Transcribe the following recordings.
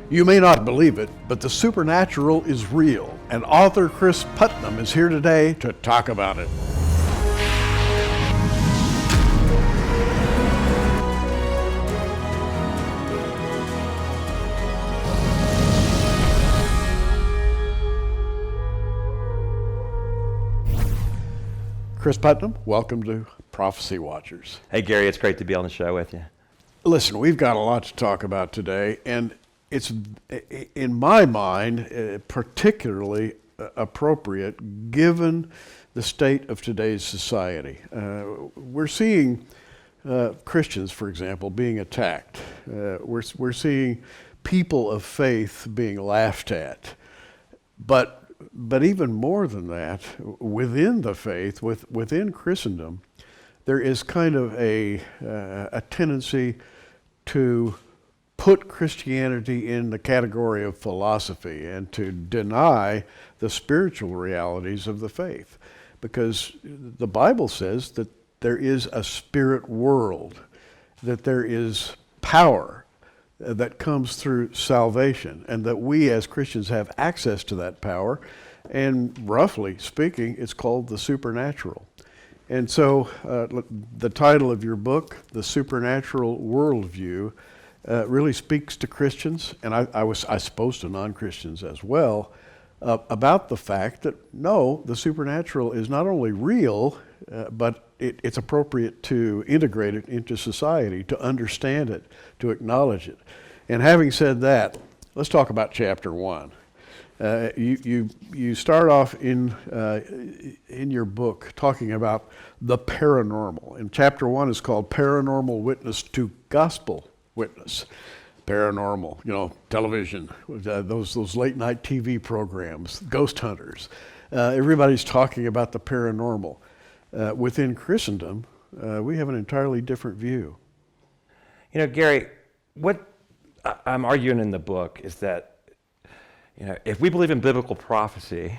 You may not believe it, but the supernatural is real, and author Cris Putnam is here today to talk about it. Cris Putnam, welcome to Prophecy Watchers. Hey Gary, it's great to be on the show with you. Listen, we've got a lot to talk about today, and it's, in my mind, particularly appropriate given the state of today's society. We're seeing Christians, for example, being attacked. We're seeing people of faith being laughed at. But even more than that, within the faith, within Christendom, there is kind of a tendency to put Christianity in the category of philosophy and to deny the spiritual realities of the faith. Because the Bible says that there is a spirit world, that there is power that comes through salvation, and that we as Christians have access to that power, and roughly speaking, it's called the supernatural. And so the title of your book, The Supernatural Worldview, really speaks to Christians, and I suppose to non-Christians as well, about the fact that no, the supernatural is not only real, but it's appropriate to integrate it into society, to understand it, to acknowledge it. And having said that, let's talk about chapter 1. You start off in your book talking about the paranormal. And chapter 1 is called Paranormal Witness to Gospel Witness. Paranormal, television, those late night TV programs, ghost hunters. Everybody's talking about the paranormal. Within Christendom, we have an entirely different view. Gary, what I'm arguing in the book is that, if we believe in biblical prophecy,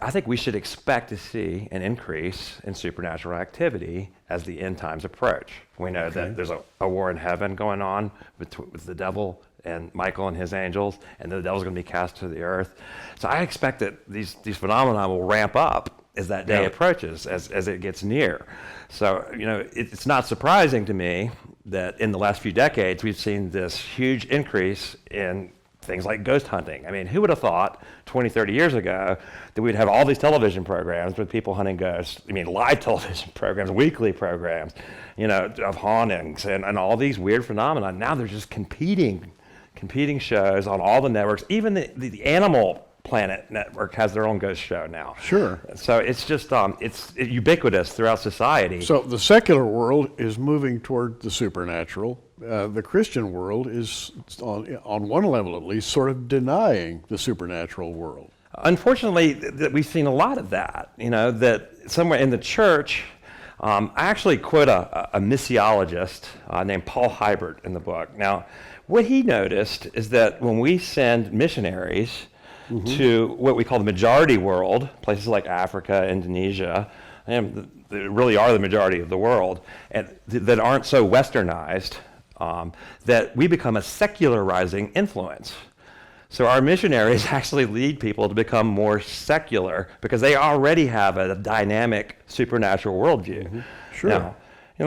I think we should expect to see an increase in supernatural activity as the end times approach. We know that there's a war in heaven going on with the devil and Michael and his angels, and the devil's going to be cast to the earth. So I expect that these phenomena will ramp up as that day approaches, as it gets near. So, it's not surprising to me that in the last few decades, we've seen this huge increase in things like ghost hunting. I mean, who would have thought 20, 30 years ago that we'd have all these television programs with people hunting ghosts? I mean, live television programs, weekly programs, of hauntings and all these weird phenomena. Now they're just competing shows on all the networks. Even the Animal Planet network has their own ghost show now. Sure. So it's just, it's ubiquitous throughout society. So the secular world is moving toward the supernatural. The Christian world is, on one level at least, sort of denying the supernatural world. Unfortunately, we've seen a lot of that, that somewhere in the church. I actually quote a missiologist named Paul Hybert in the book. Now, what he noticed is that when we send missionaries to what we call the majority world, places like Africa, Indonesia, and they really are the majority of the world, and that aren't so westernized, that we become a secularizing influence. So our missionaries actually lead people to become more secular because they already have a dynamic supernatural worldview. Sure. Now,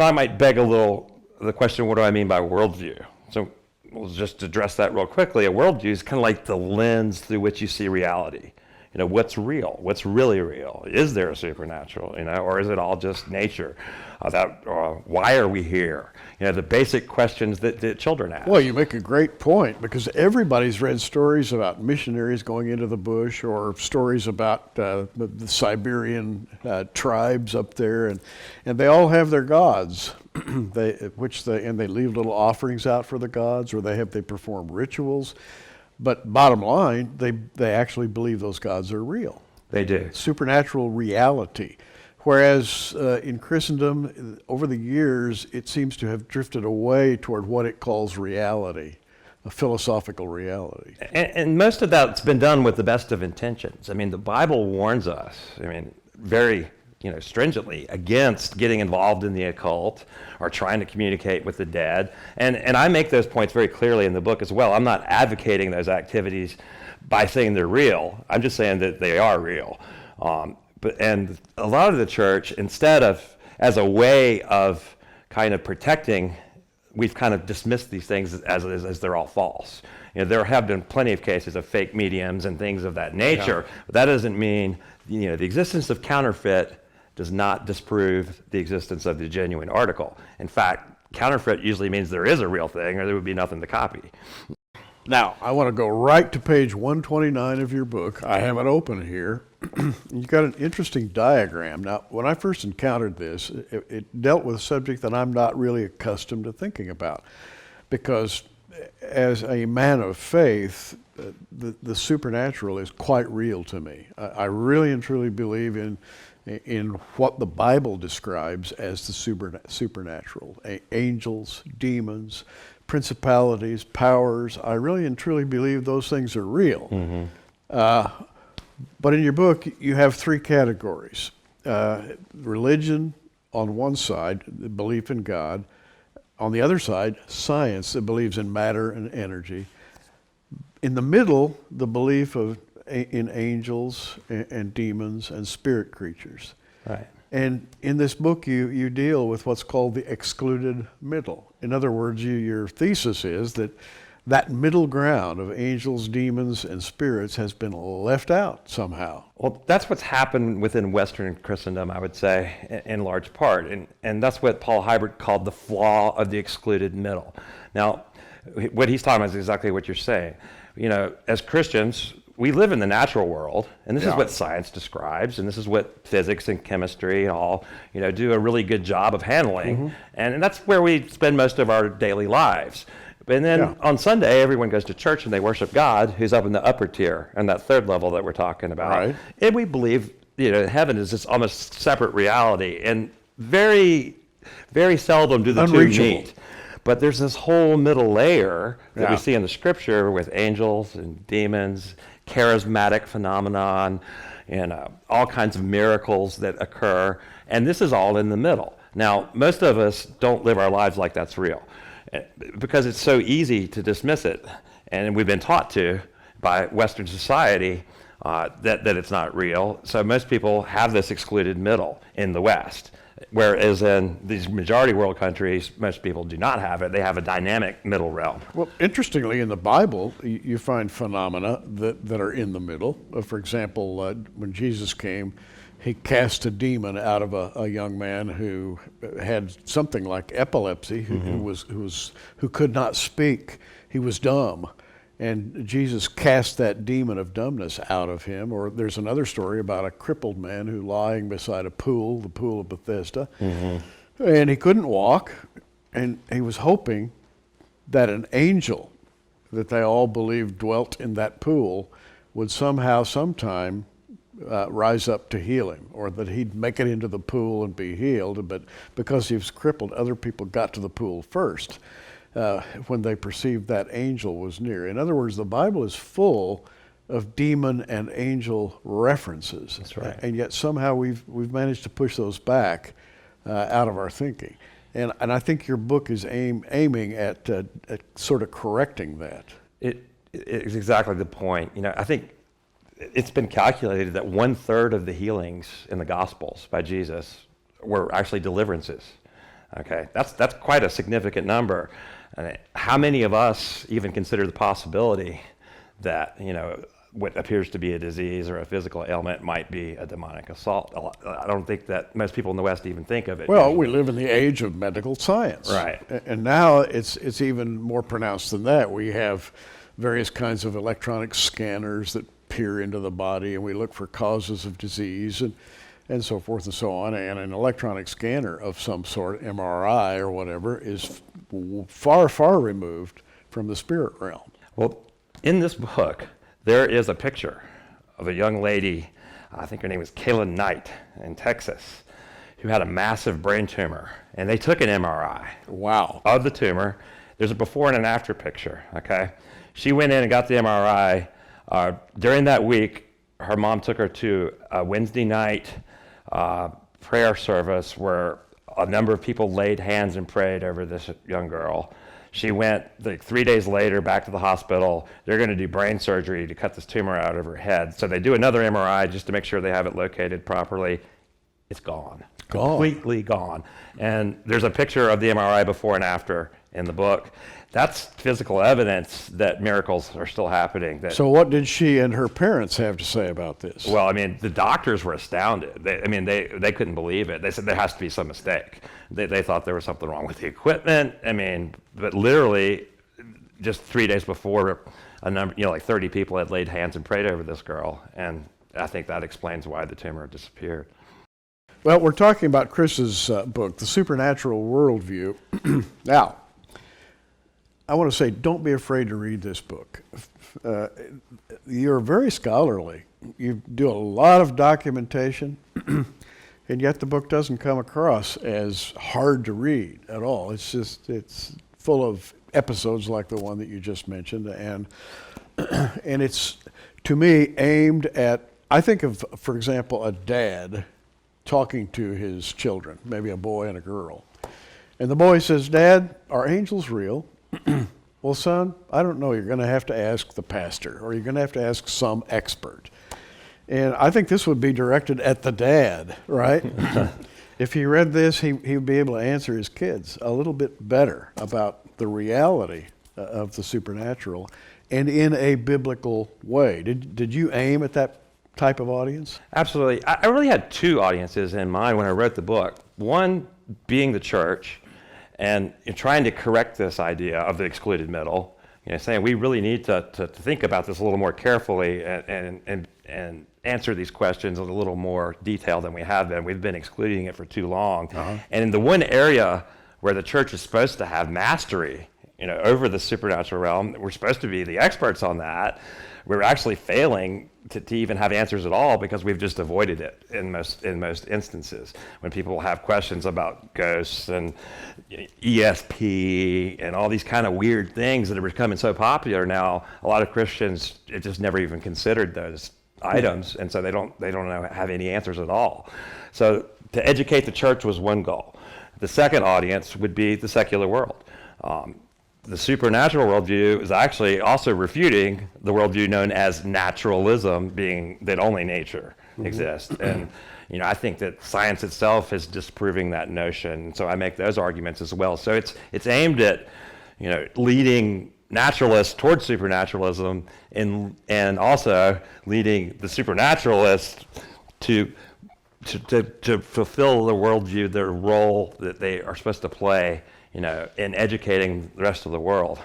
I might beg the question, what do I mean by worldview? So we'll just address that real quickly. A worldview is kind of like the lens through which you see reality. What's real? What's really real? Is there a supernatural? Or is it all just nature? Why are we here? The basic questions that children ask. Well, you make a great point, because everybody's read stories about missionaries going into the bush, or stories about the Siberian tribes up there, and they all have their gods, they leave little offerings out for the gods, or they perform rituals. But bottom line, they actually believe those gods are real. They do. Supernatural reality. Whereas in Christendom, over the years, it seems to have drifted away toward what it calls reality, a philosophical reality. And most of that's been done with the best of intentions. I mean, the Bible warns us, very stringently against getting involved in the occult or trying to communicate with the dead. And I make those points very clearly in the book as well. I'm not advocating those activities by saying they're real. I'm just saying that they are real. And a lot of the church, instead of, as a way of kind of protecting, we've kind of dismissed these things as they're all false. There have been plenty of cases of fake mediums and things of that nature, but that doesn't mean, the existence of counterfeit does not disprove the existence of the genuine article. In fact, counterfeit usually means there is a real thing or there would be nothing to copy. Now, I want to go right to page 129 of your book. I have it open here. You've got an interesting diagram. Now, when I first encountered this, it dealt with a subject that I'm not really accustomed to thinking about, because as a man of faith, the supernatural is quite real to me. I really and truly believe in what the Bible describes as the supernatural. Angels, demons, principalities, powers. I really and truly believe those things are real. Mm-hmm. But in your book, you have three categories. Religion on one side, the belief in God. On the other side, science that believes in matter and energy. In the middle, the belief in angels and demons and spirit creatures. Right. And in this book, you deal with what's called the excluded middle. In other words, your thesis is that middle ground of angels, demons, and spirits has been left out somehow. Well, that's what's happened within Western Christendom, I would say, in large part. And that's what Paul Hybert called the flaw of the excluded middle. Now, what he's talking about is exactly what you're saying. As Christians, we live in the natural world, and this is what science describes, and this is what physics and chemistry and all, do a really good job of handling. Mm-hmm. And that's where we spend most of our daily lives. And then on Sunday, everyone goes to church and they worship God, who's up in the upper tier, and that third level that we're talking about. Right. And we believe, heaven is this almost separate reality, and very, very seldom do the two meet. But there's this whole middle layer that we see in the scripture with angels and demons, charismatic phenomenon, and all kinds of miracles that occur. And this is all in the middle. Now, most of us don't live our lives like that's real, because it's so easy to dismiss it. And we've been taught to by Western society that it's not real. So most people have this excluded middle in the West. Whereas in these majority world countries, most people do not have it. They have a dynamic middle realm. Well, interestingly, in the Bible, you find phenomena that are in the middle. For example, when Jesus came, he cast a demon out of a young man who had something like epilepsy, who could not speak. He was dumb. And Jesus cast that demon of dumbness out of him. Or there's another story about a crippled man who lying beside a pool, the pool of Bethesda, and he couldn't walk, and he was hoping that an angel that they all believed dwelt in that pool would somehow, sometime, rise up to heal him, or that he'd make it into the pool and be healed. But because he was crippled, other people got to the pool first. When they perceived that angel was near. In other words, the Bible is full of demon and angel references. That's right. And yet somehow we've managed to push those back out of our thinking. And I think your book is aiming at sort of correcting that. It's exactly the point. I think it's been calculated that 1/3 of the healings in the Gospels by Jesus were actually deliverances. Okay, that's quite a significant number. How many of us even consider the possibility that what appears to be a disease or a physical ailment might be a demonic assault? I don't think that most people in the West even think of it. Well, we live in the age of medical science, right? And now it's even more pronounced than that. We have various kinds of electronic scanners that peer into the body, and we look for causes of disease and so forth and so on. And an electronic scanner of some sort, MRI or whatever, is far, far removed from the spirit realm. Well, in this book, there is a picture of a young lady, I think her name was Kayla Knight in Texas, who had a massive brain tumor. And they took an MRI of the tumor. There's a before and an after picture, okay? She went in and got the MRI. During that week, her mom took her to a Wednesday night prayer service where a number of people laid hands and prayed over this young girl. She went like 3 days later back to the hospital. They're going to do brain surgery to cut this tumor out of her head. So they do another MRI just to make sure they have it located properly. It's gone. Completely gone. And there's a picture of the MRI before and after in the book. That's physical evidence that miracles are still happening. So what did she and her parents have to say about this? Well, I mean, the doctors were astounded. They couldn't believe it. They said there has to be some mistake. They thought there was something wrong with the equipment. I mean, but literally just 3 days before, a number, like 30 people had laid hands and prayed over this girl. And I think that explains why the tumor disappeared. Well, we're talking about Chris's book, The Supernatural Worldview. Now, I want to say, don't be afraid to read this book. You're very scholarly. You do a lot of documentation, and yet the book doesn't come across as hard to read at all. It's full of episodes like the one that you just mentioned, and it's, to me, aimed at, I think of, for example, a dad talking to his children, maybe a boy and a girl. And the boy says, "Dad, are angels real?" "Well, son, I don't know. You're going to have to ask the pastor, or you're going to have to ask some expert." And I think this would be directed at the dad, right? If he read this, he would be able to answer his kids a little bit better about the reality of the supernatural, and in a biblical way. Did you aim at that type of audience? Absolutely. I really had two audiences in mind when I wrote the book. One being the church, and trying to correct this idea of the excluded middle, saying we really need to think about this a little more carefully and answer these questions in a little more detail than we have been. We've been excluding it for too long. Uh-huh. And in the one area where the church is supposed to have mastery, over the supernatural realm, we're supposed to be the experts on that. We're actually failing to even have answers at all because we've just avoided it in most instances. When people have questions about ghosts and ESP and all these kind of weird things that are becoming so popular now, a lot of Christians just never even considered those items, and so they don't have any answers at all. So to educate the church was one goal. The second audience would be the secular world. The supernatural worldview is actually also refuting the worldview known as naturalism, being that only nature exists. And I think that science itself is disproving that notion. So I make those arguments as well. So it's aimed at leading naturalists towards supernaturalism and also leading the supernaturalists to fulfill the worldview, their role that they are supposed to play in educating the rest of the world.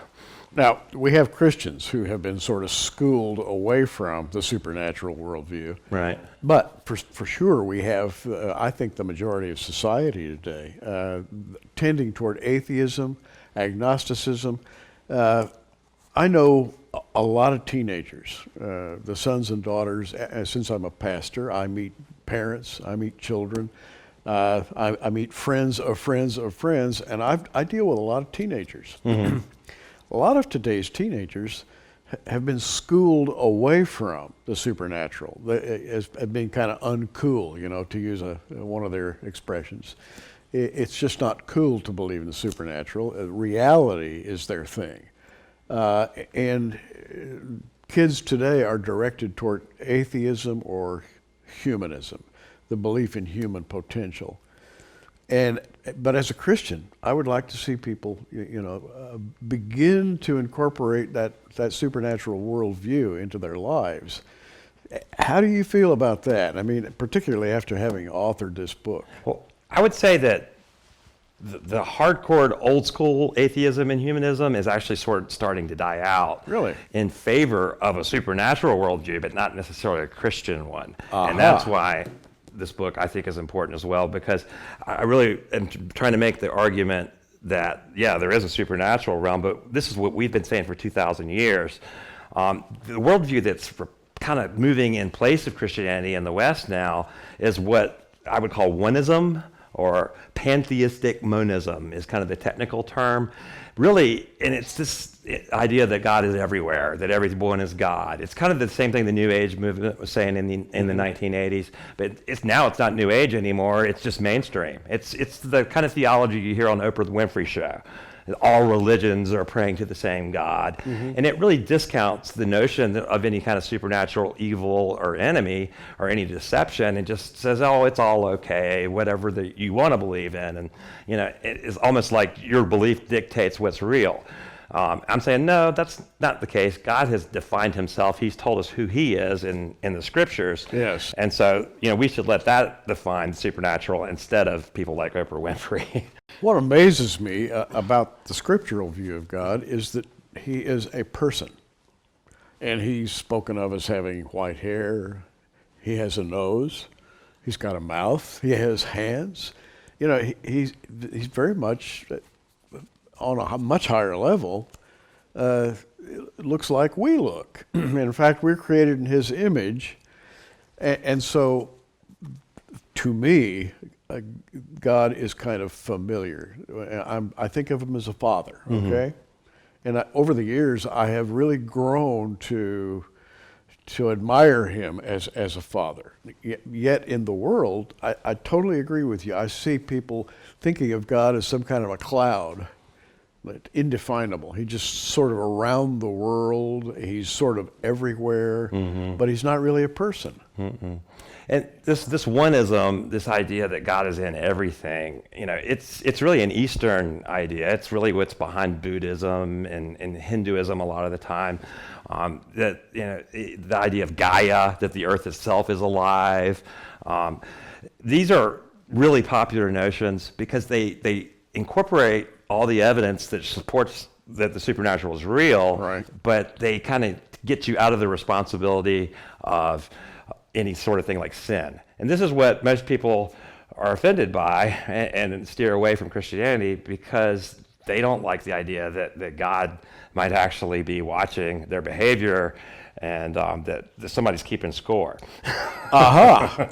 Now, we have Christians who have been sort of schooled away from the supernatural worldview. Right. But for sure, we have, I think, the majority of society today tending toward atheism, agnosticism. I know a lot of teenagers, the sons and daughters, since I'm a pastor, I meet parents, I meet children. I meet friends of friends of friends, and I deal with a lot of teenagers. Mm-hmm. A lot of today's teenagers have been schooled away from the supernatural as being kind of uncool, to use one of their expressions. It's just not cool to believe in the supernatural. Reality is their thing. And kids today are directed toward atheism or humanism, the belief in human potential. But as a Christian, I would like to see people, begin to incorporate that supernatural worldview into their lives. How do you feel about that? I mean, particularly after having authored this book. Well, I would say that the hardcore old school atheism and humanism is actually sort of starting to die out. Really? In favor of a supernatural worldview, but not necessarily a Christian one. Uh-huh. And that's why this book, I think, is important as well, because I really am trying to make the argument that, there is a supernatural realm, but this is what we've been saying for 2,000 years. The worldview that's kind of moving in place of Christianity in the West now is what I would call oneism, or pantheistic monism is kind of the technical term. really, and it's this idea that God is everywhere, that everyone is God. It's kind of the same thing the New Age movement was saying in the 1980s, but it's not New Age anymore. It's just mainstream. It's the kind of theology you hear on the Oprah Winfrey Show. All religions are praying to the same God. And it really discounts the notion of any kind of supernatural evil or enemy or any deception, and just says, oh, it's all okay, whatever that you want to believe in. And, it's almost like your belief dictates what's real. I'm saying, no, that's not the case. God has defined himself. He's told us who he is in the scriptures. Yes. And so, we should let that define the supernatural instead of people like Oprah Winfrey. What amazes me about the scriptural view of God is that he is a person. And he's spoken of as having white hair. He has a nose. He's got a mouth. He has hands. He's very much on a much higher level. It looks like we look. In fact, we're created in his image. And so, to me, God is kind of familiar. I think of him as a father, okay? And over the years, I have really grown to admire him as a father. Yet in the world, I totally agree with you. I see people thinking of God as some kind of a cloud, but indefinable. He's just sort of around the world. He's sort of everywhere, but he's not really a person. And this oneism, this idea that God is in everything, it's really an Eastern idea. It's really what's behind Buddhism and Hinduism a lot of the time. That the idea of Gaia, that the earth itself is alive. These are really popular notions because they incorporate all the evidence that supports that the supernatural is real, right, but they kind of get you out of the responsibility of any sort of thing like sin. And this is what most people are offended by and steer away from Christianity, because they don't like the idea that God might actually be watching their behavior and that somebody's keeping score. Aha!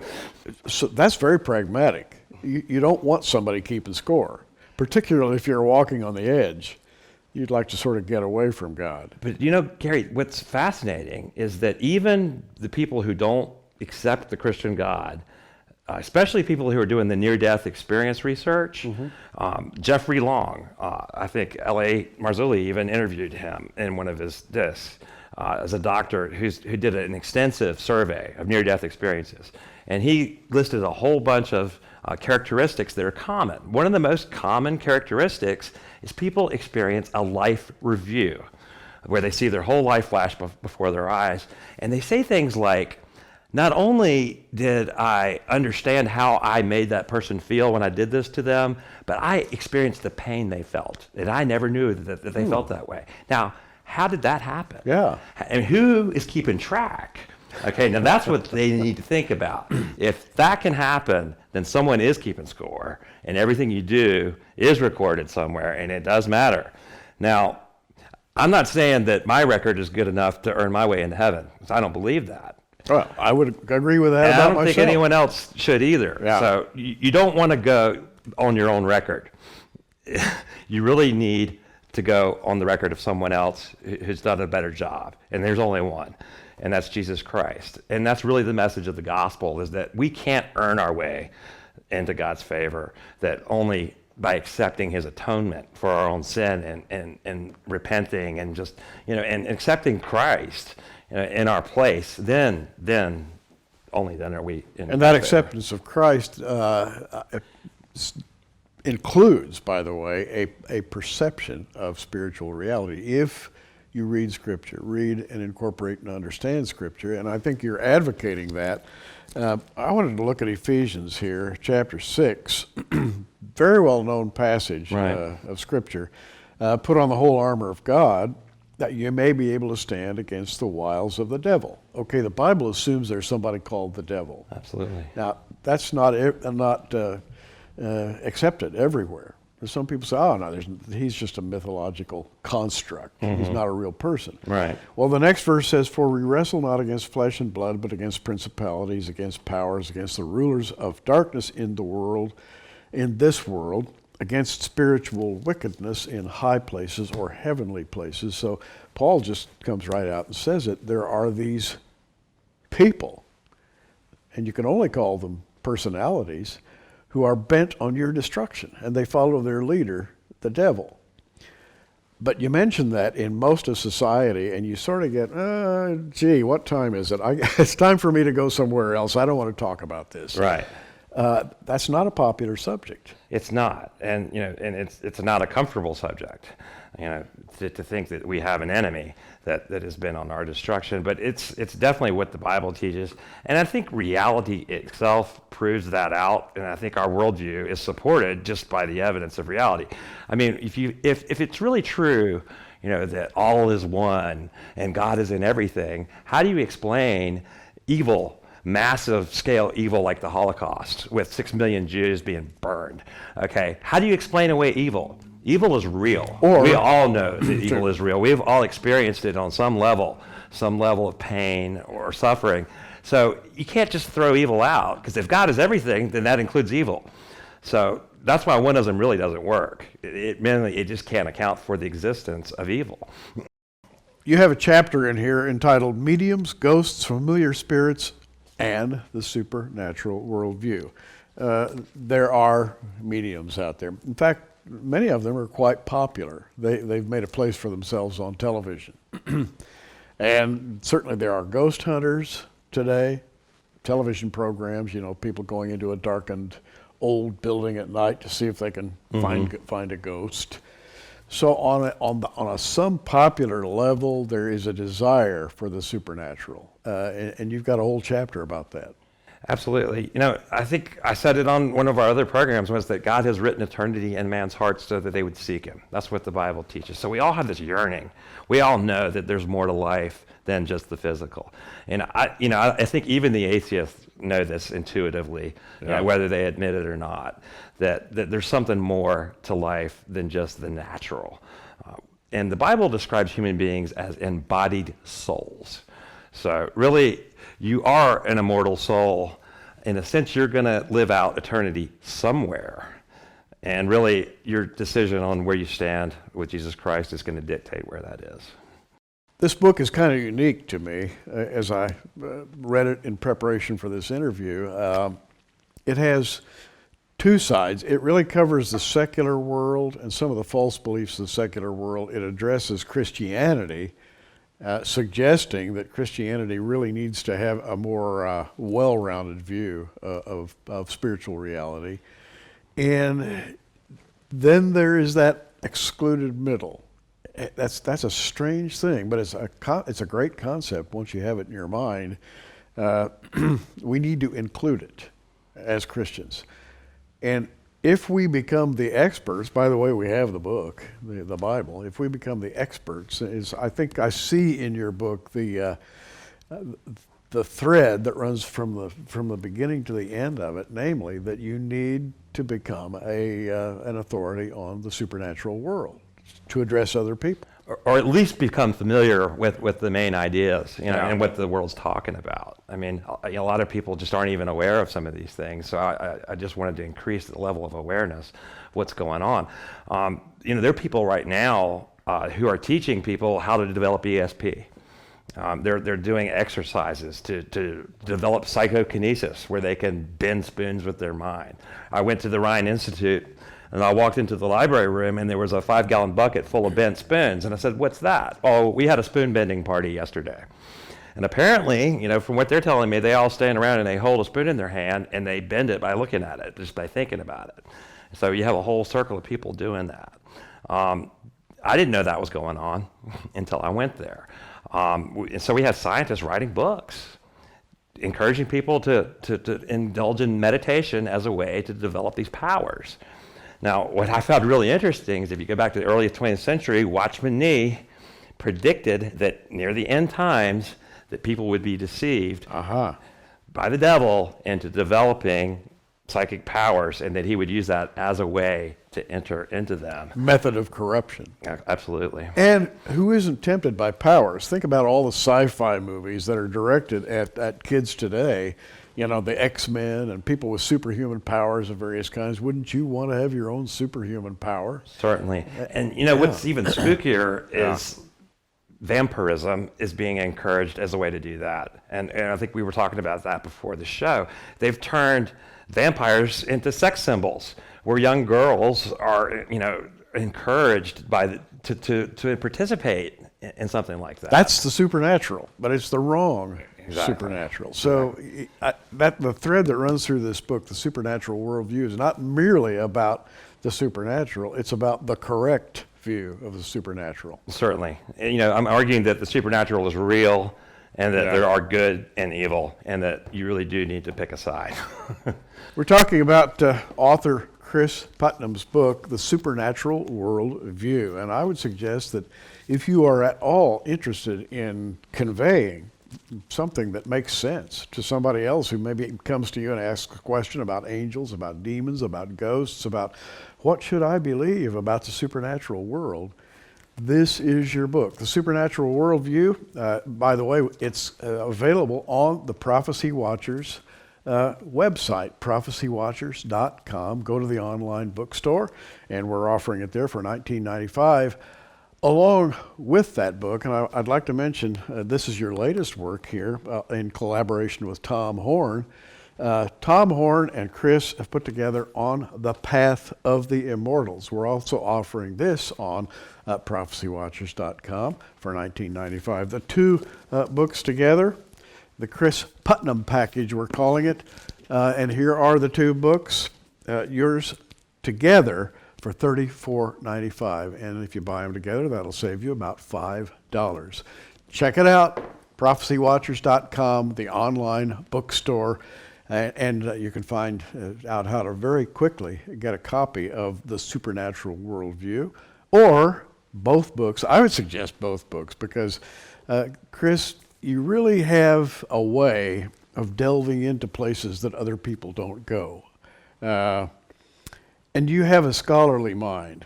So that's very pragmatic. You don't want somebody keeping score, particularly if you're walking on the edge. You'd like to sort of get away from God. But Gary, what's fascinating is that even the people who don't accept the Christian God, especially people who are doing the near-death experience research, Jeffrey Long, I think L.A. Marzulli even interviewed him in one of his discs as a doctor who did an extensive survey of near-death experiences. And he listed a whole bunch of characteristics that are common. One of the most common characteristics is people experience a life review, where they see their whole life flash before their eyes. And they say things like, not only did I understand how I made that person feel when I did this to them, but I experienced the pain they felt, and I never knew that they felt that way. Now, how did that happen? Yeah. And who is keeping track? Okay, now that's what they need to think about. If that can happen, then someone is keeping score, and everything you do is recorded somewhere, and it does matter. Now, I'm not saying that my record is good enough to earn my way into heaven, because I don't believe that. Well, I would agree with that And about I don't myself. think anyone else should either. Yeah. So you don't want to go on your own record. You really need to go on the record of someone else who's done a better job. And there's only one, and that's Jesus Christ. And that's really the message of the gospel, is that we can't earn our way into God's favor, that only by accepting his atonement for our own sin and repenting and just, and accepting Christ in our place, then only then are we in And that favor. acceptance of Christ includes, by the way, a perception of spiritual reality. If you read Scripture, read and incorporate and understand Scripture, and I think you're advocating that. I wanted to look at Ephesians here, chapter 6, very well-known passage of Scripture. Put on the whole armor of God, that you may be able to stand against the wiles of the devil. Okay, the Bible assumes there's somebody called the devil. Absolutely. Now, that's not accepted everywhere. Some people say, oh, no, he's just a mythological construct. He's not a real person. Right. Well, the next verse says, for we wrestle not against flesh and blood, but against principalities, against powers, against the rulers of darkness in this world, against spiritual wickedness in high places or heavenly places. So Paul just comes right out and says it. There are these people, and you can only call them personalities, who are bent on your destruction, and they follow their leader, the devil. But you mention that in most of society, and you sort of get, gee, what time is it? It's time for me to go somewhere else. I don't want to talk about this. Right. That's not a popular subject. It's not, and it's not a comfortable subject. To think that we have an enemy that has been on our destruction, but it's definitely what the Bible teaches, and I think reality itself proves that out, and I think our worldview is supported just by the evidence of reality. I mean, if it's really true, that all is one and God is in everything, how do you explain evil? Massive scale evil like the Holocaust with 6 million Jews being burned. Okay, how do you explain away evil? Evil is real. We all know that evil is real. We've all experienced it on some level of pain or suffering. So you can't just throw evil out, because if God is everything, then that includes evil. So that's why oneism really doesn't work. It just can't account for the existence of evil. You have a chapter in here entitled Mediums, Ghosts, Familiar Spirits, and the Supernatural Worldview. There are mediums out there. In fact, many of them are quite popular. They've made a place for themselves on television. And certainly there are ghost hunters today, television programs, people going into a darkened old building at night to see if they can find a ghost. So on some popular level, there is a desire for the supernatural, and you've got a whole chapter about that. Absolutely. I think I said it on one of our other programs, was that God has written eternity in man's heart so that they would seek him. That's what the Bible teaches. So we all have this yearning. We all know that there's more to life than just the physical. And I think even the atheists know this intuitively, whether they admit it or not, that there's something more to life than just the natural. And the Bible describes human beings as embodied souls. So really, you are an immortal soul. In a sense, you're going to live out eternity somewhere. And really, your decision on where you stand with Jesus Christ is going to dictate where that is. This book is kind of unique to me as I read it in preparation for this interview. It has two sides. It really covers the secular world and some of the false beliefs of the secular world. It addresses Christianity, suggesting that Christianity really needs to have a more well-rounded view of spiritual reality. And then there is that excluded middle. That's a strange thing, but it's a great concept once you have it in your mind. We need to include it as Christians. And if we become the experts, by the way, we have the book, the Bible. If we become the experts, I think I see in your book the thread that runs from the beginning to the end of it, namely that you need to become an authority on the supernatural world to address other people. Or at least become familiar with the main ideas, and what the world's talking about. I mean, a lot of people just aren't even aware of some of these things. So I just wanted to increase the level of awareness of what's going on. There are people right now who are teaching people how to develop ESP. They're doing exercises to develop psychokinesis, where they can bend spoons with their mind. I went to the Ryan Institute, and I walked into the library room, and there was a 5-gallon bucket full of bent spoons. And I said, "What's that?" "Oh, we had a spoon bending party yesterday." And apparently, from what they're telling me, they all stand around and they hold a spoon in their hand and they bend it by looking at it, just by thinking about it. So you have a whole circle of people doing that. I didn't know that was going on until I went there. So we have scientists writing books, encouraging people to indulge in meditation as a way to develop these powers. Now, what I found really interesting is if you go back to the early 20th century, Watchman Nee predicted that near the end times that people would be deceived by the devil into developing psychic powers, and that he would use that as a way to enter into them. Method of corruption. Absolutely. And who isn't tempted by powers? Think about all the sci-fi movies that are directed at kids today. the X-Men and people with superhuman powers of various kinds. Wouldn't you want to have your own superhuman power? Certainly. And what's even spookier is vampirism is being encouraged as a way to do that. And I think we were talking about that before the show. They've turned vampires into sex symbols, where young girls are, encouraged to participate in something like that. That's the supernatural, but it's the wrong supernatural. So the thread that runs through this book, The Supernatural Worldview, is not merely about the supernatural, it's about the correct view of the supernatural. Certainly. I'm arguing that the supernatural is real and that there are good and evil, and that you really do need to pick a side. We're talking about author Cris Putnam's book, The Supernatural Worldview. And I would suggest that if you are at all interested in conveying something that makes sense to somebody else who maybe comes to you and asks a question about angels, about demons, about ghosts, about what should I believe about the supernatural world, this is your book. The Supernatural Worldview, by the way, it's available on the Prophecy Watchers website, prophecywatchers.com. Go to the online bookstore, and we're offering it there for $19.95. Along with that book, and I'd like to mention, this is your latest work here in collaboration with Tom Horn. Tom Horn and Cris have put together On the Path of the Immortals. We're also offering this on prophecywatchers.com for $19.95. The two books together, the Cris Putnam package, we're calling it. And here are the two books, yours together for $34.95. And if you buy them together, that'll save you about $5. Check it out, prophecywatchers.com, the online bookstore. And you can find out how to very quickly get a copy of The Supernatural Worldview, or both books. I would suggest both books because, Cris, you really have a way of delving into places that other people don't go. And you have a scholarly mind.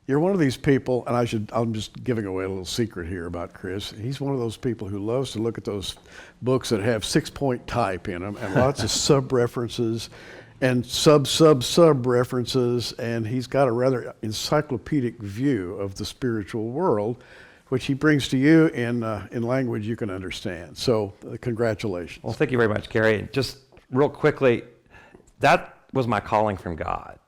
You're one of these people, and I'm just giving away a little secret here about Cris. He's one of those people who loves to look at those books that have 6-point type in them and lots of sub-references and sub-references, and he's got a rather encyclopedic view of the spiritual world, which he brings to you in language you can understand. So congratulations. Well, thank you very much, Gary. Just real quickly, that was my calling from God.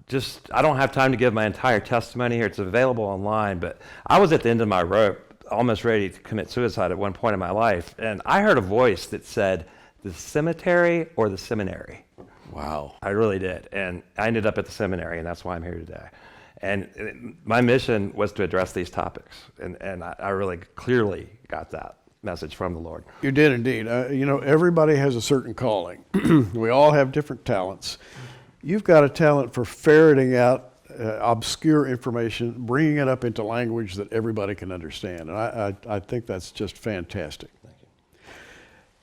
I don't have time to give my entire testimony here. It's available online, but I was at the end of my rope, almost ready to commit suicide at one point in my life, and I heard a voice that said, the cemetery or the seminary? Wow. I really did, and I ended up at the seminary, and that's why I'm here today. And my mission was to address these topics, and I really clearly got that message from the Lord. You did indeed. Everybody has a certain calling. We all have different talents. You've got a talent for ferreting out obscure information, bringing it up into language that everybody can understand. And I think that's just fantastic. Thank you.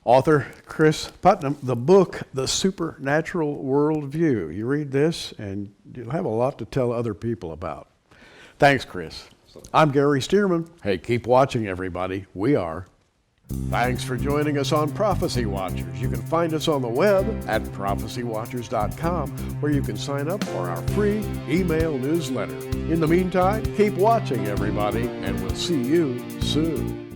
Author Cris Putnam, the book, The Supernatural Worldview. You read this and you'll have a lot to tell other people about. Thanks, Cris. I'm Gary Stearman. Hey, keep watching, everybody. We are. Thanks for joining us on Prophecy Watchers. You can find us on the web at prophecywatchers.com, where you can sign up for our free email newsletter. In the meantime, keep watching, everybody, and we'll see you soon.